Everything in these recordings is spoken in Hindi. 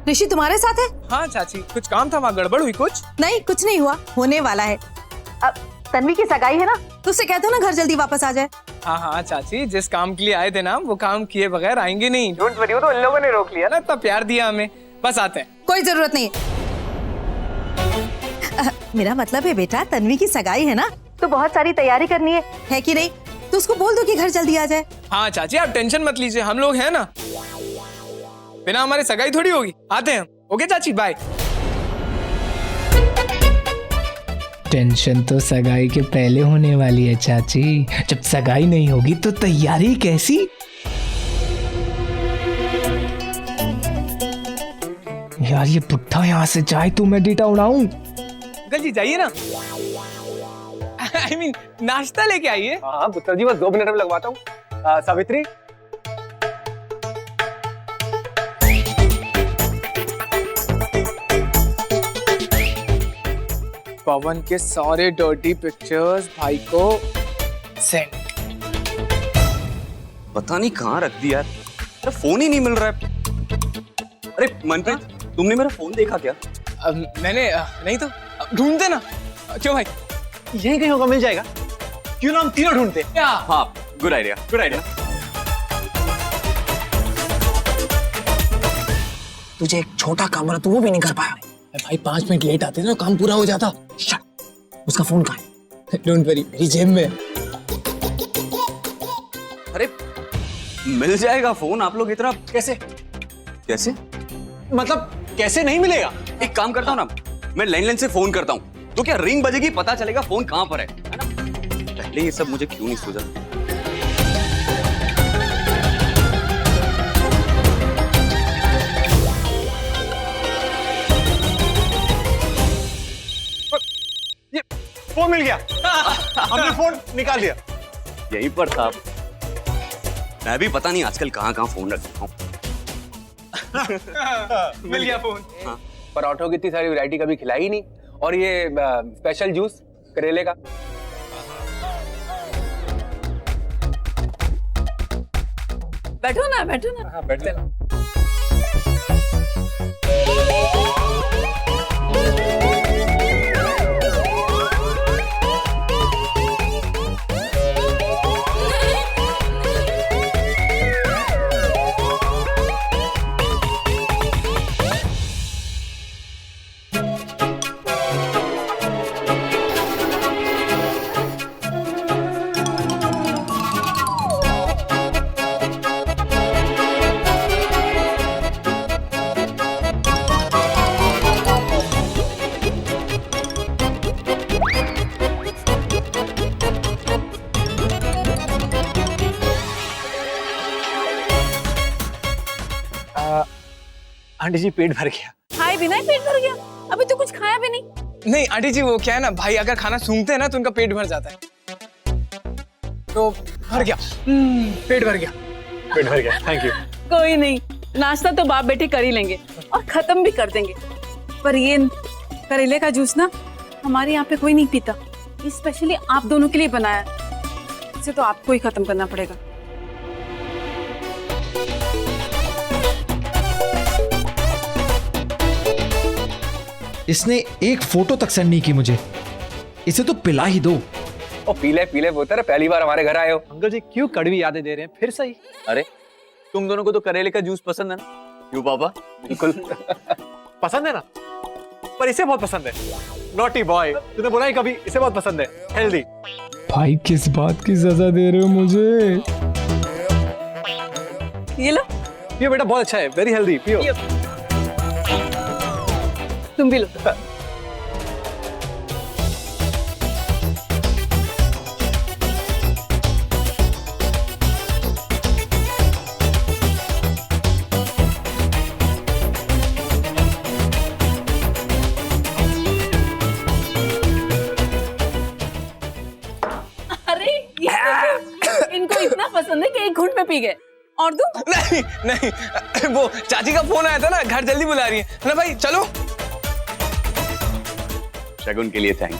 ऋषि तुम्हारे साथ है? हाँ चाची, कुछ काम था, वहाँ गड़बड़ हुई कुछ? नहीं, कुछ नहीं हुआ, होने वाला है। अब तन्वी की सगाई है ना, तो उससे कहते हो ना घर जल्दी वापस आ जाए। हाँ हाँ चाची, जिस काम के लिए आए थे ना, वो काम किए बगैर आएंगे नहीं। डोंट वरी, वो तो इन लोगों ने रोक लिया ना, इतना प्यार दिया हमें, बस आते हैं। कोई जरूरत नहीं। मेरा मतलब है बेटा, तन्वी की सगाई है ना, तो बहुत सारी तैयारी करनी है कि नहीं? तो उसको बोल दो कि घर जल्दी आ जाए। हाँ चाची, आप टेंशन मत लीजिए, हम लोग हैं ना, बिना हमारे सगाई थोड़ी होगी। आते हैं हम। ओके चाची, बाय। टेंशन तो सगाई के पहले होने वाली है चाची। जब सगाई नहीं होगी तो तैयारी कैसी? यार ये बुढ़ा यहाँ से जाए तो मैं डेटा उड़ाऊं। अंकल जी जाइए ना। I mean, नाश्ता लेके आइए। हाँ पुत्र जी, बस 2 मिनट में लगवाता हूँ। सावित्री, पवन के सारे डर्टी पिक्चर्स भाई को सेंड। पता नहीं कहाँ रख दिया यार, फोन ही नहीं मिल रहा है। अरे मनप्रीत, तुमने मेरा फोन देखा क्या? मैंने नहीं तो ढूंढते ना। क्यों भाई? यहीं कहीं होगा, मिल जाएगा। क्यों ना हम तीनों ढूंढते? क्या? हाँ, गुड आइडिया, गुड आइडिया। तुझे एक छोटा काम मिला, तू वो भी नहीं कर पाया। भाई 5 मिनट लेट आते ना, काम पूरा हो जाता। उसका फोन कहाँ है? डोंट वरी, मेरी जेब में। अरे मिल जाएगा फोन, आप लोग इतना कैसे? कैसे? मतलब कैसे नहीं मिलेगा? एक काम करता हूँ ना, मैं लैंडलाइन से फोन करता हूँ, तो क्या रिंग बजेगी, पता चलेगा फोन कहाँ पर है ना? पहले ये सब मुझे क्यों नहीं सूझा? ये फोन मिल गया। हमने फोन निकाल दिया। यहीं पर था। मैं भी पता नहीं आजकल कहाँ कहाँ फोन रख देता हूँ। मिल गया फोन। हाँ। पराठों की इतनी सारी वैरायटी कभी खिलाई ही नहीं। और ये स्पेशल जूस करेले का। बैठो ना, बैठो ना। हाँ, बैठते ना। आंटी जी, पेट भर गया। खाए बिना ही पेट भर गया? अभी तो कुछ खाया भी नहीं। नहीं आंटी जी, वो क्या है ना, भाई अगर खाना सूंघते हैं ना तो उनका पेट भर जाता है। तो भर गया। पेट भर गया। पेट भर गया, थैंक यू। कोई नहीं, नाश्ता तो बाप बेटे कर ही लेंगे और खत्म भी कर देंगे। पर ये करेले का जूस ना हमारे यहाँ पे कोई नहीं पीता, स्पेशली आप दोनों के लिए बनाया है। इसे तो आपको ही खत्म करना पड़ेगा। इसने एक फोटो तक सेंड नहीं की मुझे। इसे तो पिला ही दो। और पीले पीले बोतर, पहली बार हमारे घर आए हो। अंकल जी क्यों कड़वी यादें दे रहे हैं? फिर सही। अरे तुम दोनों को तो करेले का जूस पसंद है ना? क्यों पापा? बिल्कुल। पसंद है ना, पर इसे बहुत पसंद है। नॉटी बॉय, तूने बोला ही कभी, इसे बहुत पसंद है। हेल्दी। भाई किस बात की सजा दे रहे हो मुझे? ये लो, पियो बेटा, बहुत अच्छा है, वेरी हेल्दी। पियो। तुम भी लो। अरे इनको इतना पसंद है कि एक घूंट में पी गए। और दूं? नहीं नहीं, वो चाची का फोन आया था ना, घर जल्दी बुला रही है ना भाई, चलो। शगुन के लिए थैंक्स।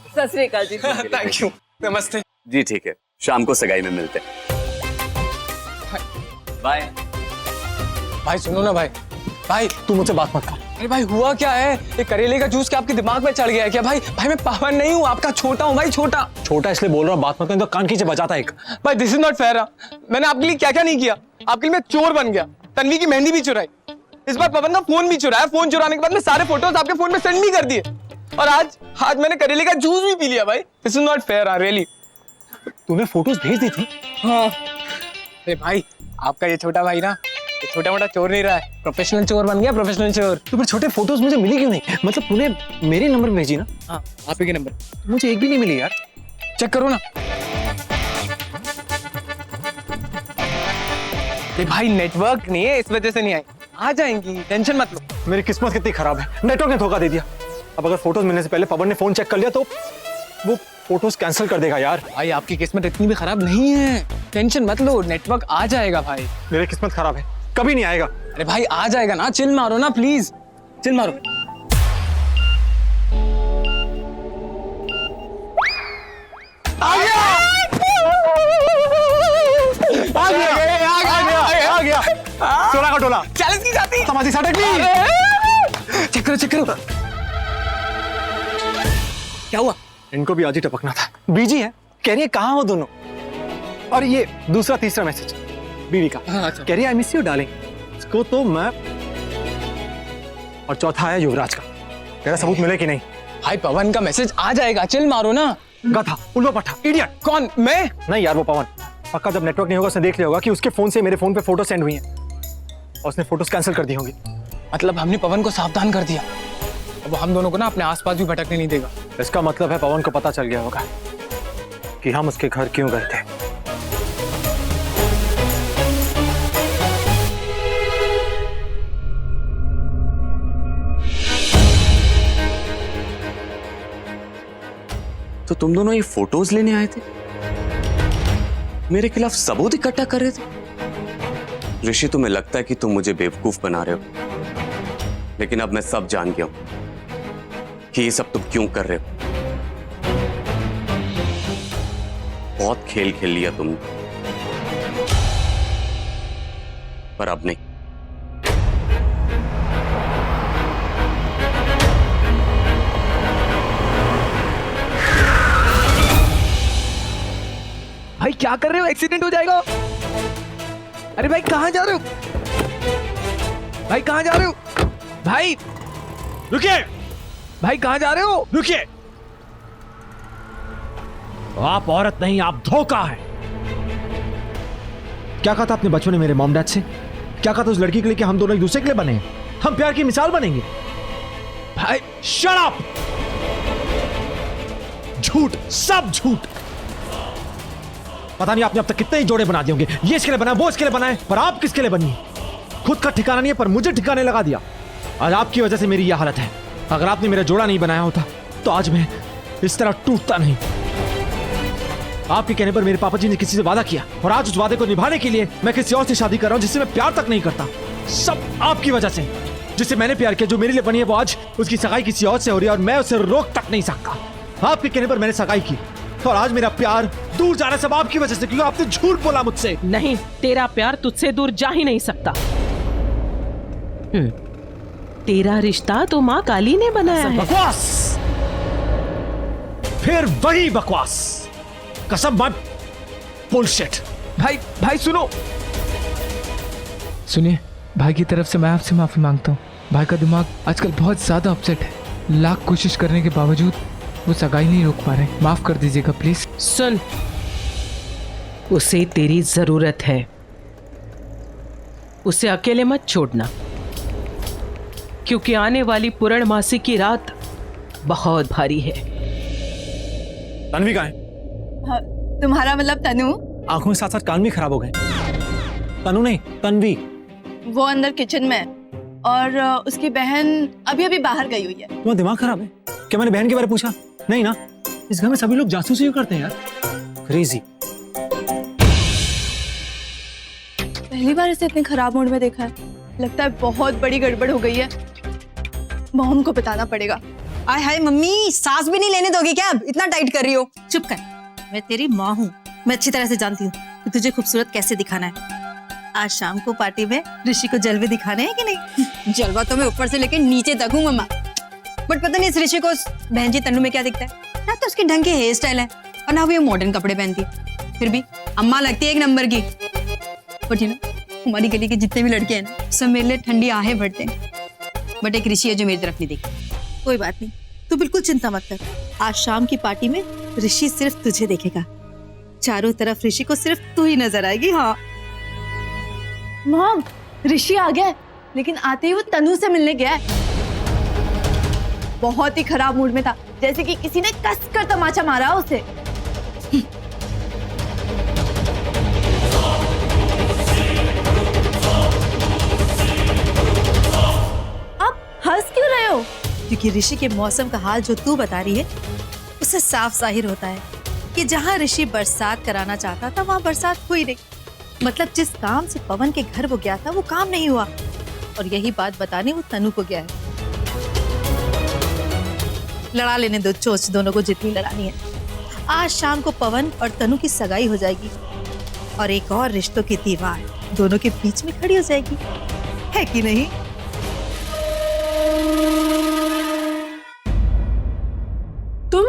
सत श्री अकाल जी। थैंक यू, नमस्ते जी। ठीक है, शाम को सगाई में मिलते हैं। बाय। भाई सुनो ना भाई, भाई तू मुझसे बात मत कर। अरे भाई हुआ क्या है? ये करेले का जूस क्या आपके दिमाग में चढ़ गया है क्या भाई? भाई मैं पवन नहीं हूँ, आपका छोटा हूँ भाई, छोटा। छोटा इसलिए बोल रहा हूँ, बात मत कर, तो कान खींचे बजाता एक। भाई दिस इज नॉट फेयर। मैंने आपके लिए क्या क्या नहीं किया, आपके लिए मैं चोर बन गया, तन्वी की मेहंदी भी चुराई, इस बार पवन का फोन भी चुराया, फोन चुराने के बाद में सारे फोटोज आपके फोन में सेंड भी कर दिए, और आज मैंने करेले का जूस भी पी लिया भाई। This is not fair really. तूने फोटोज भेज दी थी? हाँ। अरे भाई आपका ये छोटा भाई ना, ये छोटा मोटा चोर नहीं रहा है, प्रोफेशनल चोर बन गया, प्रोफेशनल चोर। तो फिर छोटे फोटोज मुझे मिली क्यों नहीं? मतलब तूने मेरे नंबर पे भेजी ना? हाँ आप ही के नंबर। मुझे एक भी नहीं मिली यार। चेक करो ना। ये भाई नेटवर्क नहीं है, इस वजह से नहीं आई, आ जाएंगी, टेंशन मत लो। मेरी किस्मत कितनी खराब है, नेटवर्क ने धोखा दे दिया। अब अगर फोटोज मिलने से पहले पवन ने फोन चेक कर लिया तो वो फोटोज कैंसिल कर देगा यार। भाई आपकी किस्मत इतनी भी खराब नहीं है, टेंशन मत लो, नेटवर्क आ जाएगा भाई। मेरी किस्मत खराब है, कभी नहीं आएगा। अरे भाई आ जाएगा ना, चिल मारो ना प्लीज, चिल मारो। आ गया, आ गया, आ गया। टोला का टोला, 40 की जाती। समाधि सटक ली। चेक करो, चेक करो। क्या हुआ? इनको भी आज ही टपकना था। बीजी है, कह रही है कहाँ हो दोनों। और ये दूसरा तीसरा मैसेज बीवी का, हाँ, अच्छा। कह रही है आई मिस यू डार्लिंग। इसको तो मैं, और चौथा है युवराज का, तेरा सबूत मिले कि नहीं? भाई पवन का मैसेज आ जाएगा, चिल मारो ना। गधा, उल्लू पट्टा, इडियट। कौन? मैं? नहीं यार, वो पवन पक्का जब नेटवर्क नहीं होगा उसने देख लिया होगा कि उसके फोन से मेरे फोन पे फोटो सेंड हुई हैं और उसने फोटोज कैंसिल कर दी होंगी। मतलब हमने पवन को सावधान कर दिया, अब वो हम दोनों को ना अपने आसपास भी भटकने नहीं देगा। इसका मतलब है पवन को पता चल गया होगा कि हम उसके घर क्यों गए थे। तो तुम दोनों ये फोटोज लेने आए थे, मेरे खिलाफ सबूत इकट्ठा कर रहे थे। ऋषि तुम्हें लगता है कि तुम मुझे बेवकूफ बना रहे हो, लेकिन अब मैं सब जान गया हूं कि ये सब तुम क्यों कर रहे हो। बहुत खेल खेल लिया तुमने, पर अब नहीं। भाई क्या कर रहे हो, एक्सीडेंट हो जाएगा। अरे भाई कहाँ जा रहे हो, भाई कहाँ जा रहे हो, भाई रुकिए, भाई कहाँ जा रहे हो, रुकिए। आप औरत नहीं, आप धोखा है। क्या कहा था आपने बचपन में मेरे मॉम डैड से? क्या कहा था उस लड़की के लिए कि हम दोनों एक दूसरे के लिए बने, हम प्यार की मिसाल बनेंगे? भाई शट अप। झूठ, सब झूठ। पता नहीं आपने अब तक कितने ही जोड़े बना दिए होंगे, ये इसके लिए बना, वो इसके लिए बनाए, पर आप किसके लिए बनी? खुद का ठिकाना नहीं है पर मुझे ठिकाने लगा दिया। आज आपकी वजह से मेरी यह हालत है। अगर आपने मेरा जोड़ा नहीं बनाया होता तो आज मैं इस तरह टूटता नहीं। आपके कहने पर मेरे पापा जी ने किसी से वादा किया और आज उस वादे को निभाने के लिए मैं किसी और से शादी कर रहा हूं जिससे मैं प्यार तक नहीं करता। सब आपकी वजह से। जिससे मैंने प्यार किया, जो मेरे लिए बनी है, वो आज उसकी सगाई किसी और से हो रही है और मैं उसे रोक तक नहीं सकता। आपके कहने पर मैंने सगाई की और आज मेरा प्यार दूर जा रहा है, सब आपकी वजह से, क्योंकि आपने झूठ बोला मुझसे। नहीं, तेरा प्यार तुझसे दूर जा ही नहीं सकता। तेरा रिश्ता तो माँ काली ने बनाया है। बकवास, फिर वही बकवास। कसम, मैं बुलशिट। भाई भाई सुनो, सुनिए, भाई की तरफ से मैं आपसे माफी मांगता हूँ। भाई का दिमाग आजकल बहुत ज्यादा अपसेट है, लाख कोशिश करने के बावजूद वो सगाई नहीं रोक पा रहे, माफ कर दीजिएगा प्लीज। सुन, उसे तेरी जरूरत है, उसे अकेले मत छोड़ना, क्योंकि आने वाली पूर्णमासी की रात बहुत भारी है। तन्वी कहाँ है? तुम्हारा मतलब तनु? आंखों के साथ साथ कान भी खराब हो गए। तनु नहीं, तन्वी। वो अंदर किचन में है और उसकी बहन अभी अभी बाहर गई हुई है। तुम्हारा दिमाग खराब है क्या? मैंने बहन के बारे में पूछा नहीं ना? इस घर में सभी लोग जासूसी करते हैं यार, क्रेजी। पहली बार इसे इतने खराब मूड में देखा है, लगता है बहुत बड़ी गड़बड़ हो गई है। मॉम को बताना पड़ेगा। आय हाय मम्मी, सांस भी नहीं लेने दोगी क्या? अब इतना टाइट कर रही हो। चुप कर, मैं तेरी माँ हूँ, मैं अच्छी तरह से जानती हूँ कि तुझे खूबसूरत कैसे दिखाना है। आज शाम को पार्टी में ऋषि को जलवे दिखाने हैं कि नहीं? जलवा तो मैं ऊपर से लेके नीचे तक हूँ मम्मा, बट पता नहीं इस ऋषि को उस बहन जी तन्नू में क्या दिखता है। ना तो उसके ढंग के हेयर स्टाइल है और ना वो ये मॉडर्न कपड़े पहनती है, फिर भी अम्मा लगती है एक नंबर की। बट यू नो, हमारी गली के जितने भी लड़के हैं ना, सब मेरे लिए ठंडी आहें भरते हैं, बट एक ऋषि है जो मेरी तरफ नहीं देखती। कोई बात नहीं, तू बिल्कुल चिंता मत कर। आज शाम की पार्टी में ऋषि सिर्फ तुझे देखेगा। चारों तरफ ऋषि को सिर्फ तू ही नजर आएगी। हाँ मॉम, ऋषि आ गया है, लेकिन आते ही वो तनु से मिलने गया है। बहुत ही खराब मूड में था, जैसे कि किसी ने कसकर तमाचा मारा उसे। आप हंस क्यों रहे हो? क्योंकि ऋषि के मौसम का हाल जो तू बता रही है उससे साफ जाहिर होता है कि जहाँ ऋषि बरसात कराना चाहता था वहाँ बरसात हुई नहीं। मतलब जिस काम से पवन के घर वो गया था वो काम नहीं हुआ, और यही बात बताने वो तनु को गया है। लड़ा लेने दो चोच दोनों को जितनी लड़ानी है। आज शाम को पवन और तनु की सगाई हो जाएगी और एक और रिश्तों की दीवार दोनों के बीच में खड़ी हो जाएगी, है कि नहीं? तुम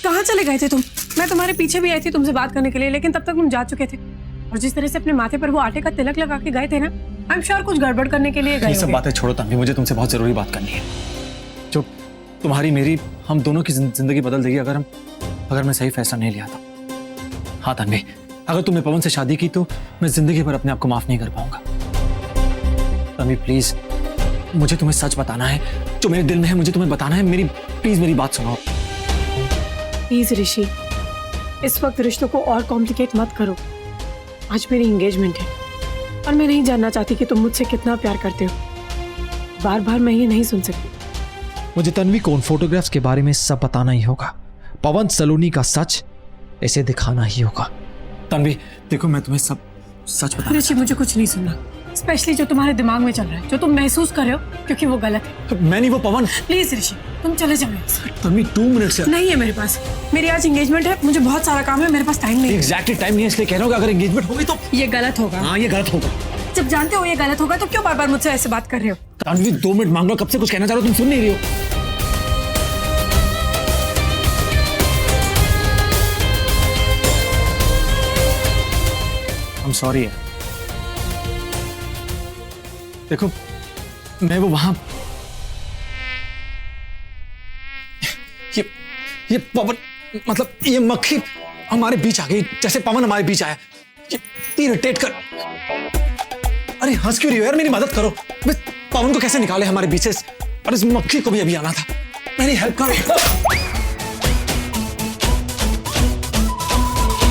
कहाँ चले गए थे? मैं तुम्हारे पीछे भी आई थी तुमसे बात करने के लिए, लेकिन तब तक तुम जा चुके थे। और जिस तरह से अपने माथे पर वो आटे का तिलक लगा के गए थे ना, आई एम श्योर कुछ गड़बड़ करने के लिए गए ये सब होंगे। बातें छोड़ो तन्वी, मुझे तुमसे बहुत जरूरी बात करनी है जो तुम्हारी मेरी हम दोनों की जिंदगी बदल देगी अगर मैं सही फैसला नहीं लिया तो। हाँ तन्वी, अगर तुमने पवन से शादी की तो मैं जिंदगी भर अपने आप को माफ नहीं कर पाऊंगा। तन्वी प्लीज, मुझे तुम्हें सच बताना है, जो मेरे दिल में है मुझे तुम्हें बताना है। प्लीज मेरी बात सुनो। प्लीज ऋषि, इस वक्त रिश्तों को और कॉम्प्लिकेट मत करो। आज मेरी एंगेजमेंट है और मैं नहीं जानना चाहती कि तुम मुझसे कितना प्यार करते हो। बार बार मैं ये नहीं सुन सकती। मुझे तन्वी को उन फोटोग्राफ्स के बारे में सब बताना ही होगा। पवन सलोनी का सच इसे दिखाना ही होगा। तन्वी देखो, मैं तुम्हें सब सच बता। ऋषि, मुझे कुछ नहीं सुनना, स्पेशली जो तुम्हारे दिमाग में चल रहा है, जो तुम महसूस कर रहे हो, क्योंकि वो गलत है। मैं नहीं, वो पवन। प्लीज ऋषि, तुम चले जाओ यहाँ से। तन्वी 2 मिनट से नहीं है मेरे पास, मेरी आज एंगेजमेंट है, मुझे बहुत सारा काम है, मेरे पास टाइम नहीं है। एग्जैक्टली टाइम नहीं है, इसलिए कह रहा हूँ कि अगर एंगेजमेंट होगी तो ये गलत होगा। हाँ, ये गलत होगा। जब जानते हो ये गलत होगा तो क्यों बार बार मुझसे ऐसे बात कर रहे हो? तन्वी 2 मिनट मांग लो, कब से कुछ कहना चाह रहे हो, तुम सुन नहीं रही हो। I'm sorry है। देखो, मैं वो वहां ये पवन, मतलब ये मक्खी हमारे बीच आ गई, जैसे पवन हमारे बीच आया। ये इरिटेट कर। अरे हंस क्यों रही हो यार, मेरी मदद करो। पवन को कैसे निकाले हमारे बीच से, और इस मक्खी को भी अभी आना था। मेरी हेल्प करो।